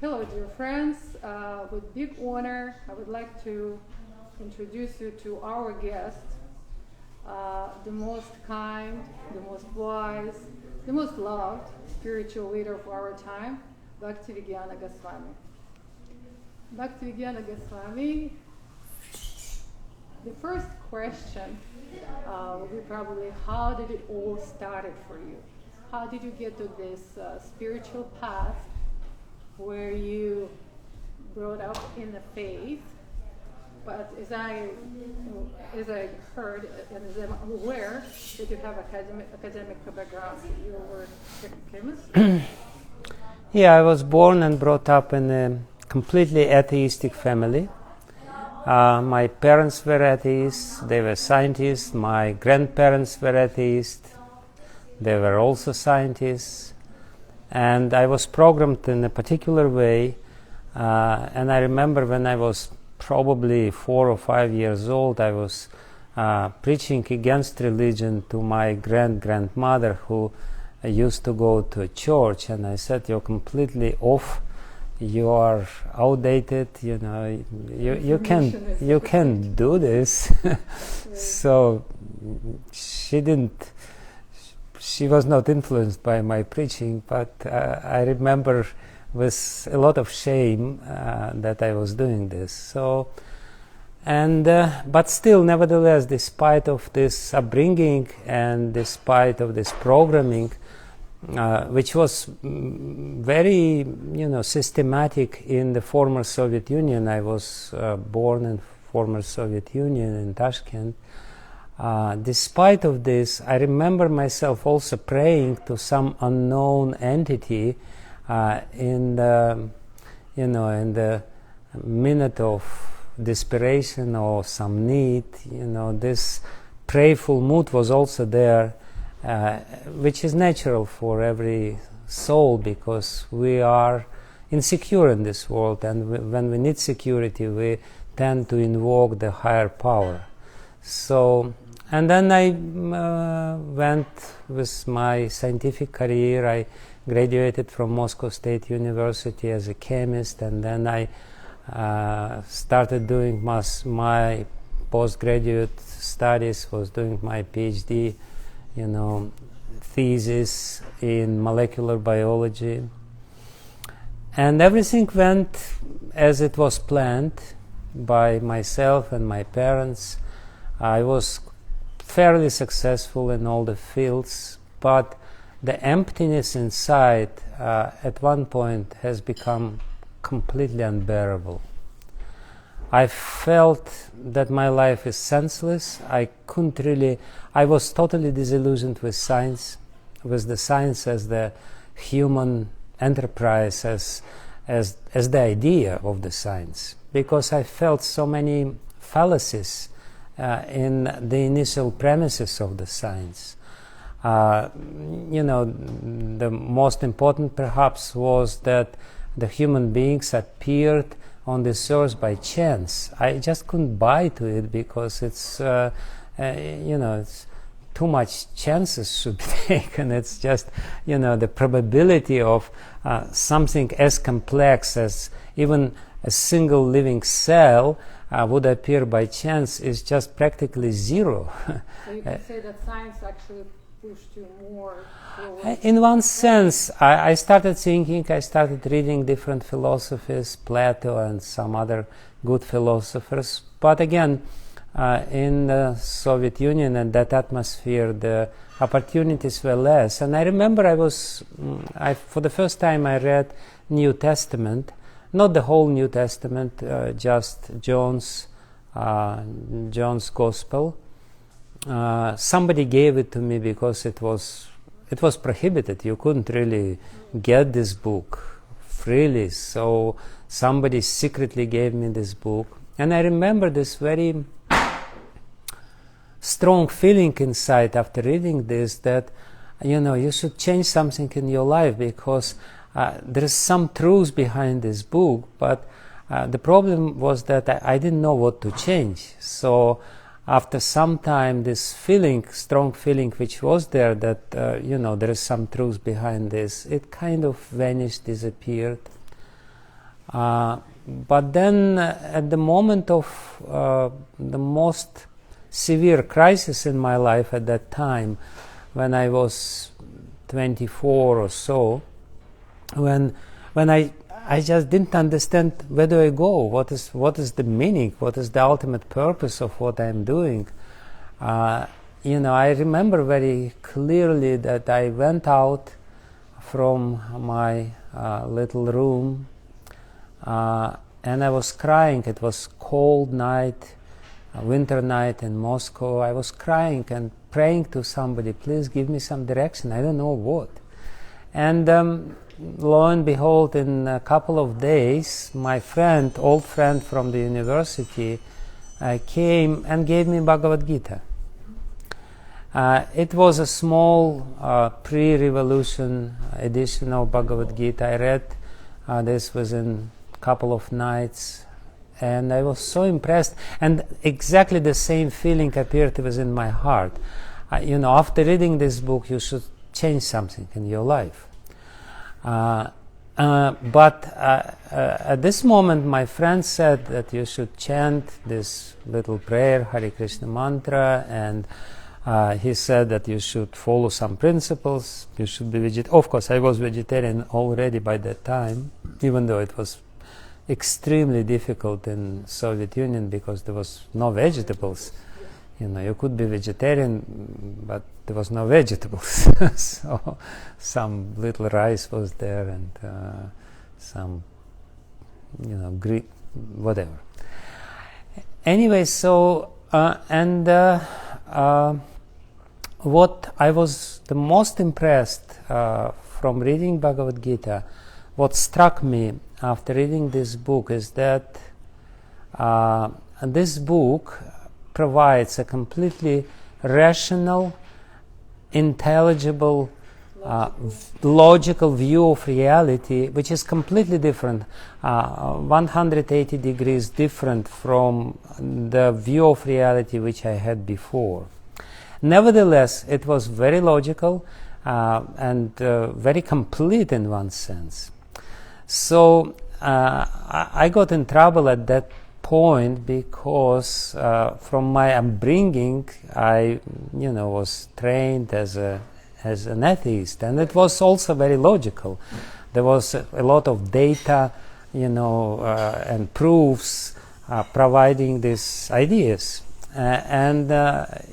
Hello, dear friends. With big honor, I would like to introduce you to our guest, the most kind, the most wise, the most loved spiritual leader of our time, Bhakti Vijnana Goswami. Bhakti Vijnana Goswami, the first question will be probably, how did it all started for you? How did you get to this spiritual path where you brought up in the faith? But as I heard and as I'm aware that you have academic background, you were a chemist. Yeah, I was born and brought up in a completely atheistic family. My parents were atheists, they were scientists. My grandparents were atheists, they were also scientists. And I was programmed in a particular way. And I remember when I was probably 4 or 5 years old, I was preaching against religion to my grandmother, who used to go to a church, and I said, "You're completely off. You are outdated. You know, you can't do this." So she was not influenced by my preaching, but I remember with a lot of shame that I was doing this. So, and but still, nevertheless, despite of this upbringing and despite of this programming, which was very, systematic in the former Soviet Union. I was born in former Soviet Union in Tashkent. Despite of this, I remember myself also praying to some unknown entity in the minute of desperation or some need. This prayerful mood was also there, which is natural for every soul, because we are insecure in this world, and when we need security, we tend to invoke the higher power. So, and then I went with my scientific career. I graduated from Moscow State University as a chemist, and then I started doing my postgraduate studies, was doing my PhD, thesis in molecular biology. And everything went as it was planned by myself and my parents. I was fairly successful in all the fields, but the emptiness inside at one point has become completely unbearable. I felt that my life is senseless. I was totally disillusioned with science, with the science as the human enterprise, as the idea of the science, because I felt so many fallacies in the initial premises of the science. The most important perhaps was that the human beings appeared on this earth by chance. I just couldn't buy to it, because it's it's too much chances should be taken. It's just the probability of something as complex as even a single living cell would appear by chance is just practically zero. So you can say that science actually pushed you more forward? In one sense, I started thinking, I started reading different philosophies, Plato and some other good philosophers. But again, in the Soviet Union and that atmosphere, the opportunities were less. And I remember for the first time I read New Testament, not the whole New Testament, just John's Gospel. Somebody gave it to me because it was prohibited. You couldn't really get this book freely, so somebody secretly gave me this book. And I remember this very strong feeling inside after reading this, that you should change something in your life, because there is some truth behind this book. But the problem was that I didn't know what to change. So after some time, this feeling, strong feeling which was there, that there is some truth behind this, it kind of vanished, disappeared. But then, at the moment of the most severe crisis in my life at that time, when I was 24 or so, when I just didn't understand where do I go, what is the meaning, what is the ultimate purpose of what I'm doing. I remember very clearly that I went out from my little room and I was crying. It was cold night, a winter night in Moscow. I was crying and praying to somebody, please give me some direction, I don't know what. And lo and behold, in a couple of days, my old friend from the university, came and gave me Bhagavad Gita. It was a small pre-revolution edition of Bhagavad Gita. I read this within a couple of nights, and I was so impressed, and exactly the same feeling appeared within my heart. After reading this book, you should change something in your life. But at this moment, my friend said that you should chant this little prayer, Hare Krishna mantra, and he said that you should follow some principles, you should be vegetarian. Of course, I was vegetarian already by that time, even though it was extremely difficult in Soviet Union because there was no vegetables. You could be vegetarian, but there was no vegetables. So some little rice was there and some, whatever. Anyway, so, what I was the most impressed from reading Bhagavad Gita, what struck me after reading this book is that this book provides a completely rational, intelligible, logical view of reality, which is completely different, 180 degrees different from the view of reality which I had before. Nevertheless, it was very logical and very complete in one sense. So I got in trouble at that point because from my upbringing I was trained as an atheist, and it was also very logical. There was a lot of data and proofs providing these ideas, and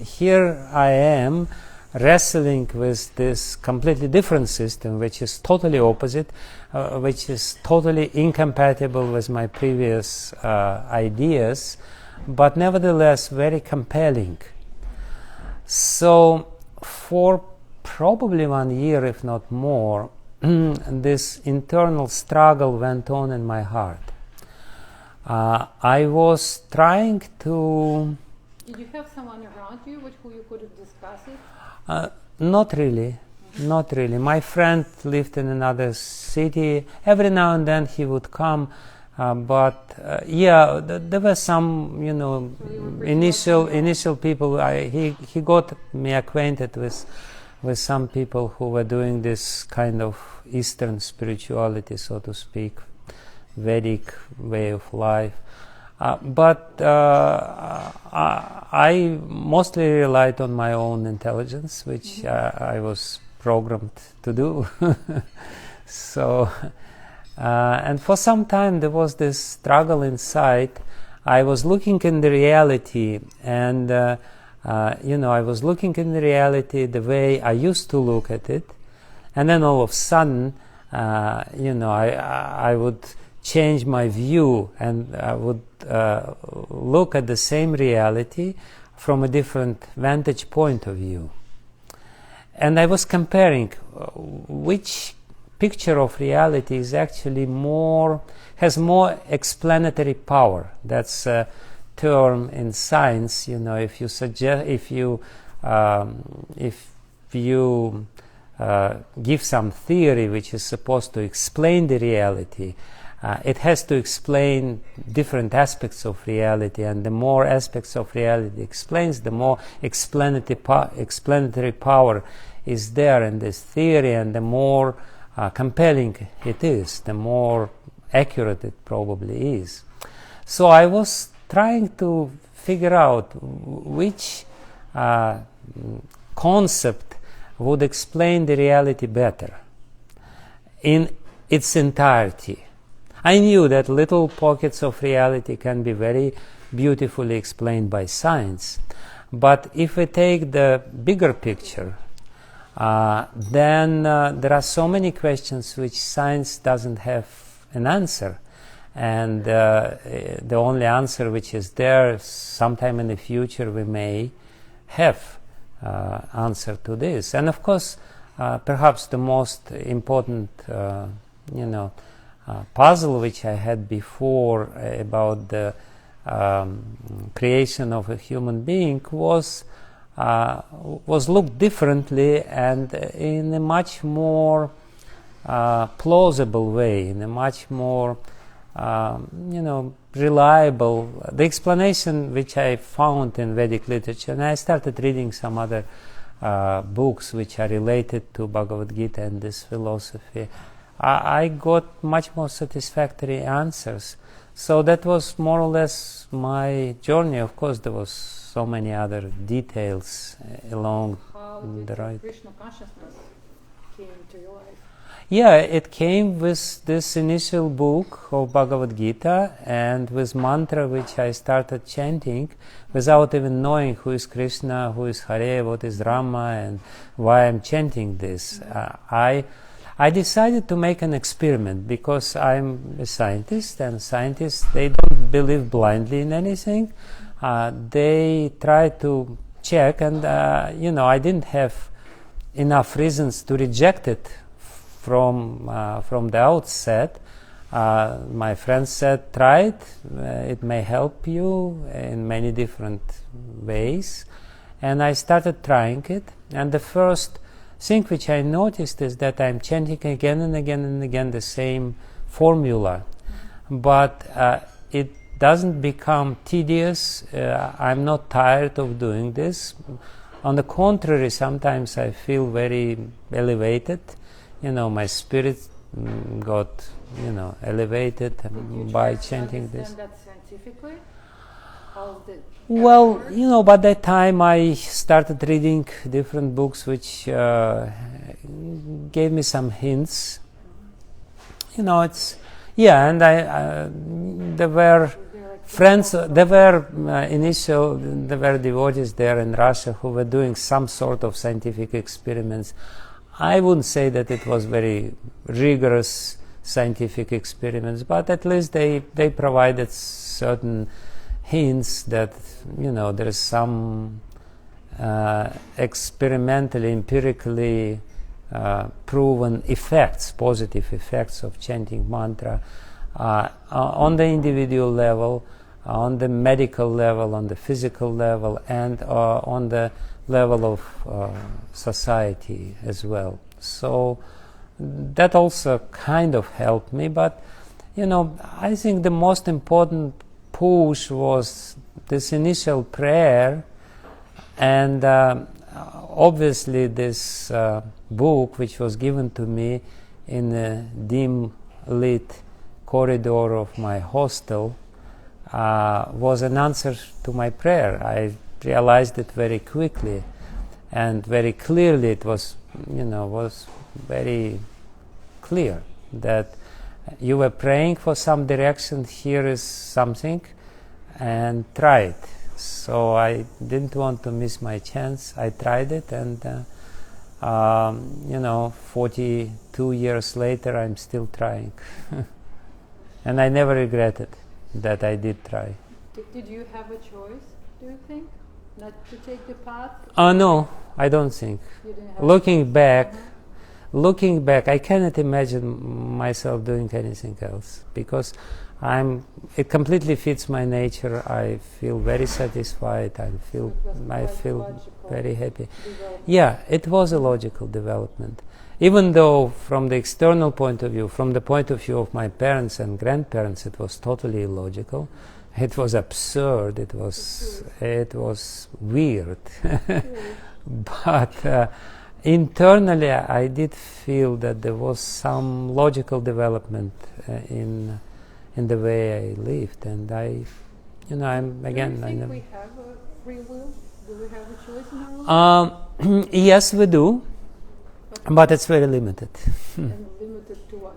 here I am wrestling with this completely different system which is totally opposite, which is totally incompatible with my previous ideas, but nevertheless very compelling. So for probably 1 year, if not more, this internal struggle went on in my heart. I was trying to... Did you have someone around you with who you could have discussed it? Not really. Not really. My friend lived in another city. Every now and then he would come, but there were some, initial people. He got me acquainted with some people who were doing this kind of Eastern spirituality, so to speak, Vedic way of life. But I mostly relied on my own intelligence, which I was programmed to do. So, and for some time there was this struggle inside. I was looking in the reality, and I was looking in the reality the way I used to look at it, and then all of a sudden, I would change my view, and I would look at the same reality from a different vantage point of view. And I was comparing which picture of reality is actually has more explanatory power. That's a term in science. If you give some theory which is supposed to explain the reality, it has to explain different aspects of reality, and the more aspects of reality explains, the more explanatory power is there in this theory, and the more compelling it is, the more accurate it probably is. So I was trying to figure out which concept would explain the reality better in its entirety. I knew that little pockets of reality can be very beautifully explained by science, but if we take the bigger picture, then there are so many questions which science doesn't have an answer, and the only answer which is there, sometime in the future we may have answer to this. And of course, perhaps the most important puzzle which I had before about the creation of a human being was looked differently and in a much more plausible way, in a much more reliable. The explanation which I found in Vedic literature, and I started reading some other books which are related to Bhagavad Gita and this philosophy, I got much more satisfactory answers. So that was more or less my journey. Of course, there was so many other details along the right. Krishna consciousness came to your life? Yeah, it came with this initial book of Bhagavad Gita and with mantra which I started chanting without even knowing who is Krishna, who is Hare, what is Rama, and why I'm chanting this. I decided to make an experiment because I'm a scientist, and scientists, they don't believe blindly in anything. They try to check, and I didn't have enough reasons to reject it from the outset. My friend said, try it, it may help you in many different ways. And I started trying it, and the first thing which I noticed is that I'm chanting again and again and again the same formula, but it doesn't become tedious. I'm not tired of doing this. On the contrary, sometimes I feel very elevated. My spirit got elevated by chanting this. That scientifically? Well, by that time I started reading different books which gave me some hints. And there were friends, there were devotees there in Russia who were doing some sort of scientific experiments. I wouldn't say that it was very rigorous scientific experiments, but at least they provided certain hints that there is some experimentally, empirically proven effects, positive effects of chanting mantra on the individual level, on the medical level, on the physical level, and on the level of society as well. So that also kind of helped me, but I think the most important push was this initial prayer, and obviously this book which was given to me in a dim lit corridor of my hostel was an answer to my prayer. I realized it very quickly and very clearly. It was very clear that you were praying for some direction, here is something, and try it. So I didn't want to miss my chance. I tried it, and 42 years later I'm still trying. And I never regretted that I did try. Did you have a choice, do you think, not to take the path? No, I don't think. Looking back, I cannot imagine myself doing anything else, because it completely fits my nature. I feel very satisfied. I feel very happy. Yeah, it was a logical development. Even though from the external point of view, from the point of view of my parents and grandparents, it was totally illogical. It was absurd. It was weird. But internally I did feel that there was some logical development in the way I lived, and I'm again. Do you think we have a free will? Do we have a choice in our life? Yes, we do, but it's very limited. And limited to what?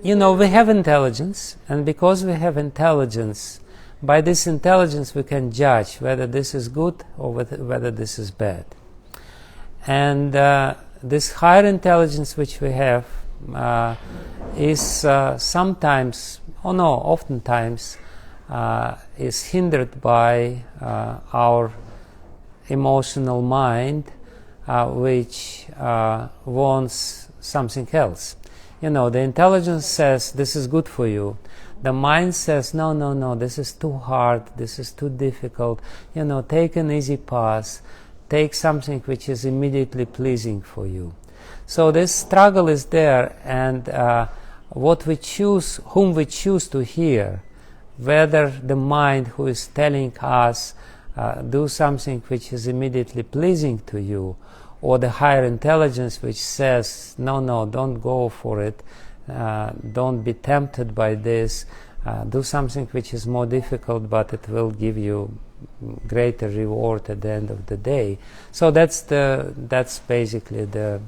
We have intelligence, and because we have intelligence, by this intelligence we can judge whether this is good or whether this is bad. And this higher intelligence which we have is sometimes, oftentimes, is hindered by our emotional mind, which wants something else. The intelligence says this is good for you. The mind says no, this is too hard, this is too difficult. Take an easy path, take something which is immediately pleasing for you. So this struggle is there, and what we choose, whom we choose to hear, whether the mind who is telling us do something which is immediately pleasing to you, or the higher intelligence which says no, don't go for it, don't be tempted by this, do something which is more difficult but it will give you greater reward at the end of the day. So that's basically the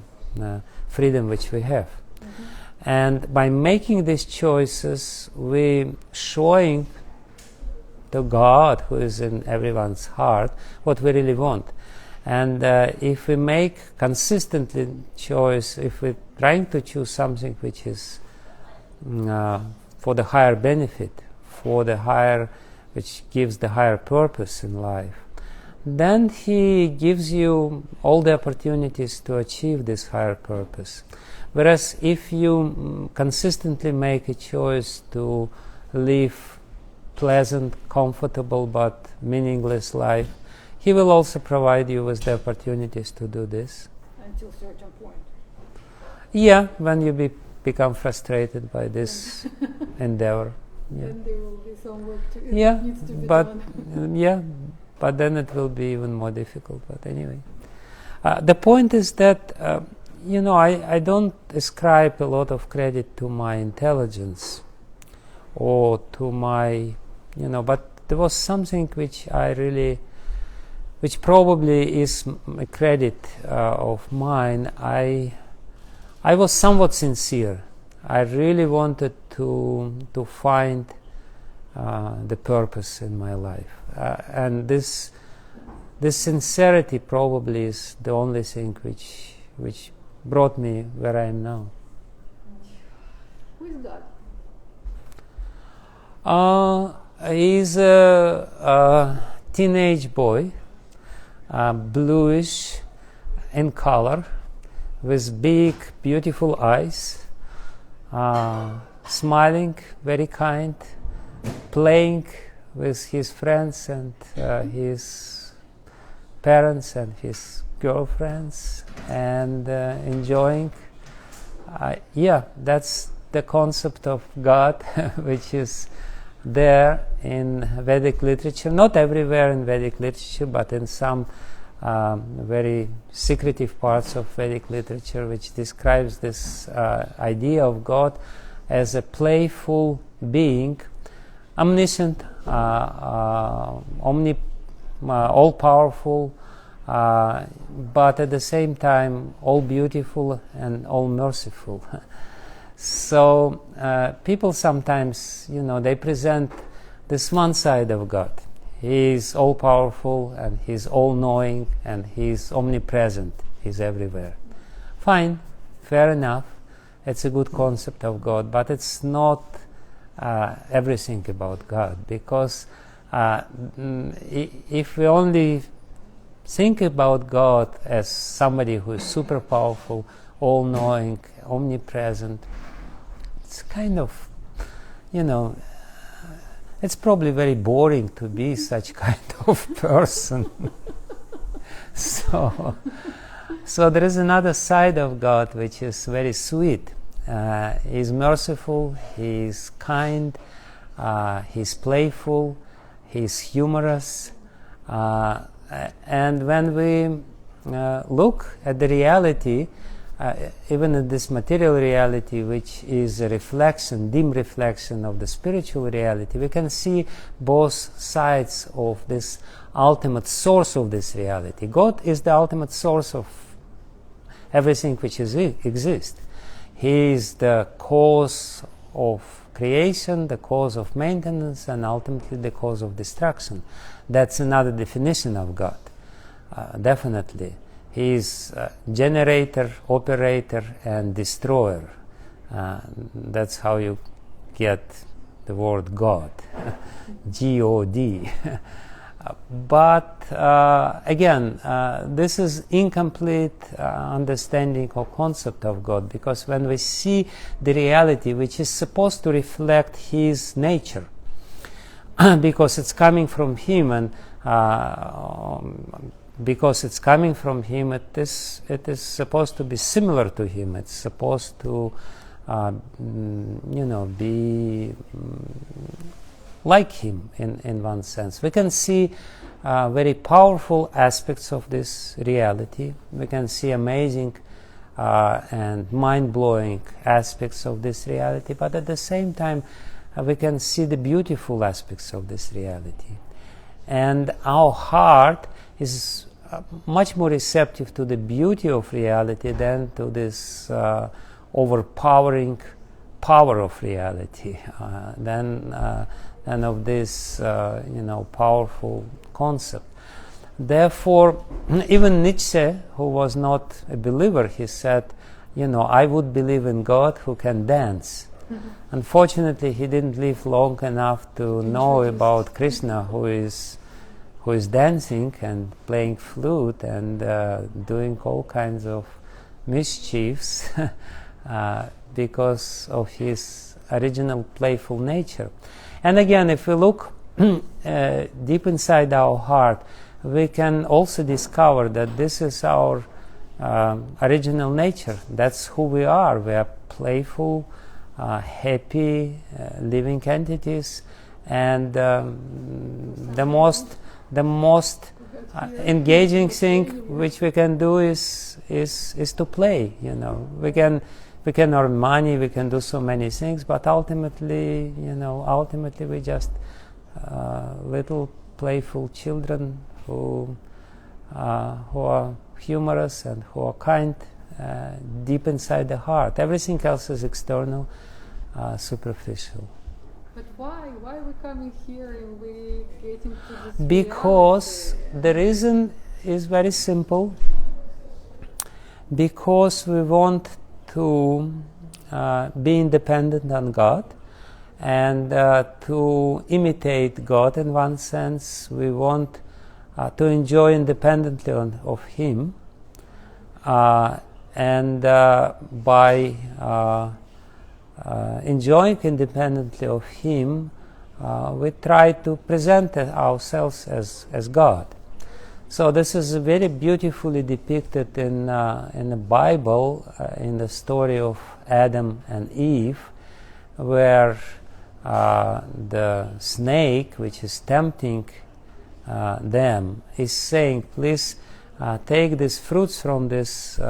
freedom which we have. Mm-hmm. And by making these choices, we showing to God, who is in everyone's heart, what we really want. And if we make consistently choice, if we're trying to choose something which is for the higher benefit, for the higher, which gives the higher purpose in life, then He gives you all the opportunities to achieve this higher purpose. Whereas if you consistently make a choice to live pleasant, comfortable but meaningless life, He will also provide you with the opportunities to do this. Until a certain point. Yeah, when you become frustrated by this endeavor. Yeah. Then there will be some work needs to be done. But then it will be even more difficult. But anyway, the point is that I don't ascribe a lot of credit to my intelligence or to my, but there was something which probably is a credit of mine. I was somewhat sincere. I really wanted to find the purpose in my life, and this sincerity probably is the only thing which brought me where I am now. Who is God? He's a teenage boy, bluish in color, with big, beautiful eyes, smiling, very kind, playing with his friends and his parents and his girlfriends, and enjoying. That's the concept of God, which is there in Vedic literature, not everywhere in Vedic literature, but in some very secretive parts of Vedic literature, which describes this idea of God as a playful being, omniscient, all-powerful, but at the same time all-beautiful and all-merciful. So people sometimes, they present this one side of God. He is all-powerful and He's all-knowing and He's omnipresent. He's everywhere. Fine, fair enough. It's a good concept of God, but it's not everything about God, because if we only think about God as somebody who is super powerful, all-knowing, omnipresent, it's kind of, it's probably very boring to be such kind of person. So there is another side of God which is very sweet. He's merciful, He's kind, He's playful, He's humorous. and when we look at the reality, even in this material reality, which is a reflection, dim reflection of the spiritual reality, we can see both sides of this ultimate source of this reality. God is the ultimate source of everything which exists. He is the cause of creation, the cause of maintenance, and ultimately the cause of destruction. That's another definition of God, definitely. He is generator, operator, and destroyer. That's how you get the word God, G-O-D. But again, this is incomplete understanding or concept of God, because when we see the reality which is supposed to reflect His nature, because it's coming from Him, and because it's coming from Him, it is supposed to be similar to Him. It's supposed to, be like Him in one sense. We can see very powerful aspects of this reality. We can see amazing and mind-blowing aspects of this reality, but at the same time, we can see the beautiful aspects of this reality. And our heart is much more receptive to the beauty of reality than to this overpowering power of reality, than of this powerful concept. Therefore, even Nietzsche, who was not a believer, he said, I would believe in God who can dance. Mm-hmm. Unfortunately, he didn't live long enough to know about Krishna, who is dancing and playing flute and doing all kinds of mischiefs because of his original playful nature. And again, if we look deep inside our heart, we can also discover that this is our original nature. That's who we are. We are playful, happy, living entities, and the most engaging thing which we can do is to play. We can earn money, we can do so many things, but ultimately we just little playful children who are humorous and who are kind deep inside the heart. Everything else is external, superficial. But why? Why are we coming here and we getting to this? Because the reason is very simple. Because we want to be independent on God and to imitate God in one sense. We want to enjoy independently of Him, and by enjoying independently of Him, we try to present ourselves as God. So this is very beautifully depicted in the Bible, in the story of Adam and Eve, where the snake, which is tempting them, is saying, please take these fruits from this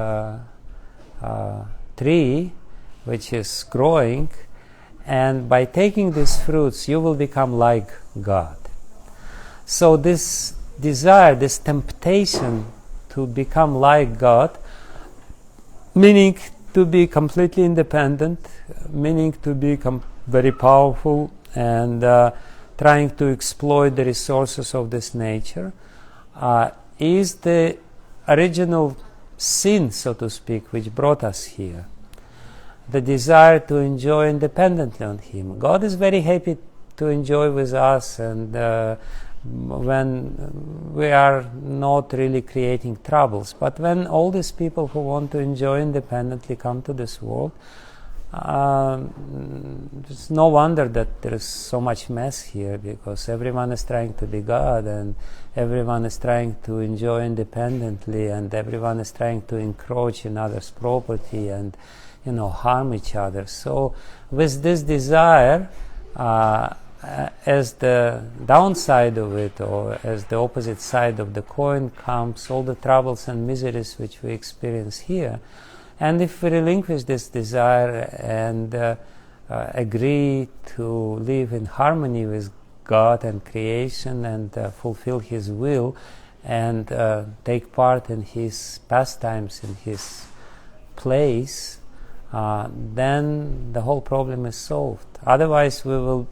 tree which is growing, and by taking these fruits you will become like God. So this desire, this temptation to become like God, meaning to be completely independent, meaning to become very powerful and trying to exploit the resources of this nature, is the original sin, so to speak, which brought us here. The desire to enjoy independently on Him. God is very happy to enjoy with us, and when we are not really creating troubles. But when all these people who want to enjoy independently come to this world, it's no wonder that there is so much mess here, because everyone is trying to be God, and everyone is trying to enjoy independently, and everyone is trying to encroach in others' property and harm each other. So with this desire, as the downside of it, or as the opposite side of the coin, comes all the troubles and miseries which we experience here. And if we relinquish this desire and agree to live in harmony with God and creation and fulfill His will and take part in His pastimes, in His place, then the whole problem is solved. Otherwise we will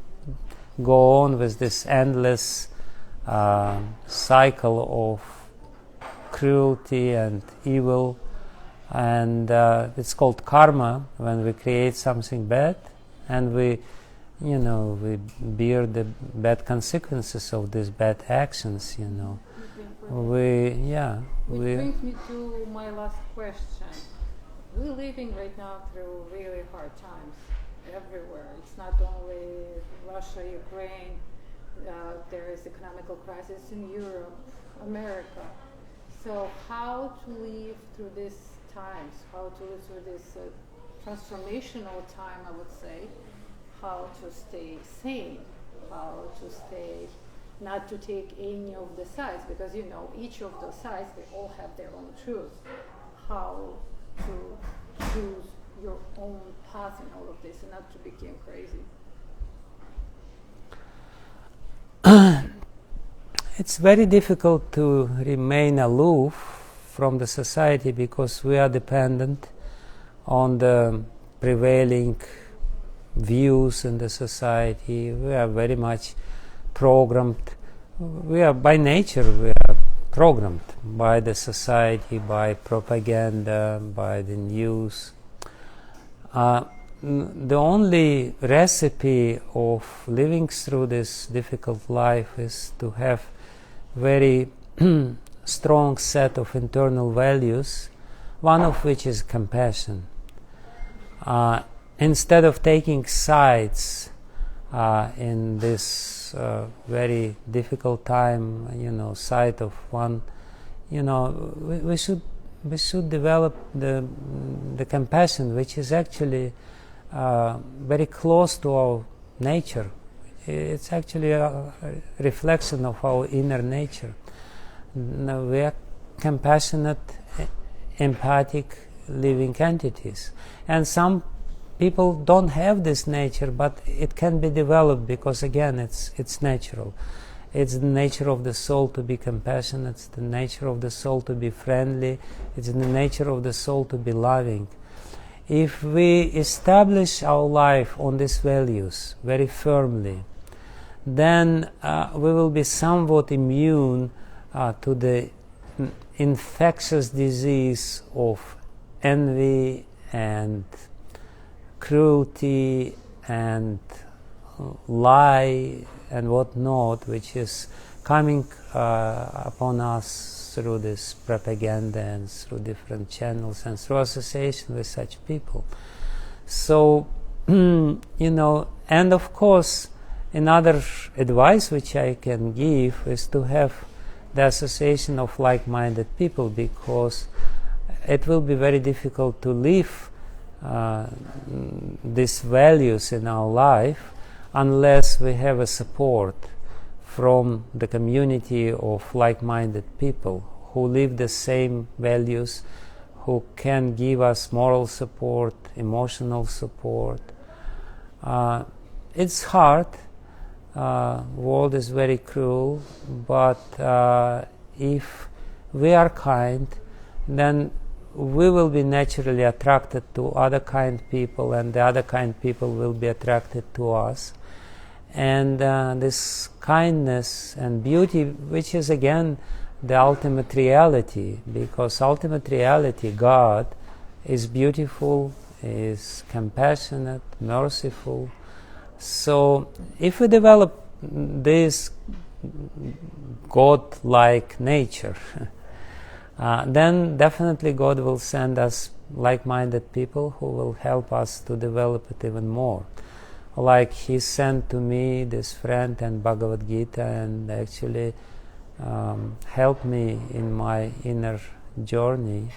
go on with this endless cycle of cruelty and evil, and it's called karma, when we create something bad and we bear the bad consequences of these bad actions. Which brings me to my last question. We're living right now through really hard times everywhere. It's not only Russia, Ukraine, there is economical crisis in Europe, America. So how to live through these times, how to live through this transformational time, I would say, how to stay sane, how to stay, not to take any of the sides, because each of those sides, they all have their own truth. How to choose your own path in all of this and not to become crazy. It's very difficult to remain aloof from the society because we are dependent on the prevailing views in the society. We are very much programmed. We are by nature, we are programmed by the society, by propaganda, by the news. The only recipe of living through this difficult life is to have very strong set of internal values, one of which is compassion. Instead of taking sides in this very difficult time, side of one, we should develop the compassion, which is actually very close to our nature. It's actually a reflection of our inner nature. We are compassionate, empathic, living entities. And some people don't have this nature, but it can be developed because, again, it's natural. It's the nature of the soul to be compassionate. It's the nature of the soul to be friendly. It's the nature of the soul to be loving. If we establish our life on these values very firmly, then we will be somewhat immune to the infectious disease of envy and cruelty and lie and whatnot, which is coming upon us through this propaganda and through different channels and through association with such people. So, and of course, another advice which I can give is to have the association of like-minded people, because it will be very difficult to live these values in our life unless we have a support from the community of like-minded people who live the same values, who can give us moral support, emotional support. It's hard. World is very cruel, but if we are kind, then we will be naturally attracted to other kind people, and the other kind people will be attracted to us. And this kindness and beauty, which is again the ultimate reality, because ultimate reality, God, is beautiful, is compassionate, merciful. So if we develop this God-like nature, then definitely God will send us like-minded people who will help us to develop it even more. Like He sent to me this friend and Bhagavad Gita, and actually helped me in my inner journey.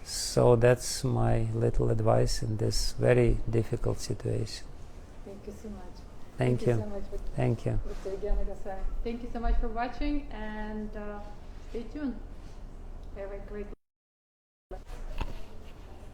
So that's my little advice in this very difficult situation. Thank you so much. Thank you. So much, Thank you. Bhakti Vijnana Goswami. Thank you so much for watching, and stay tuned. Have a great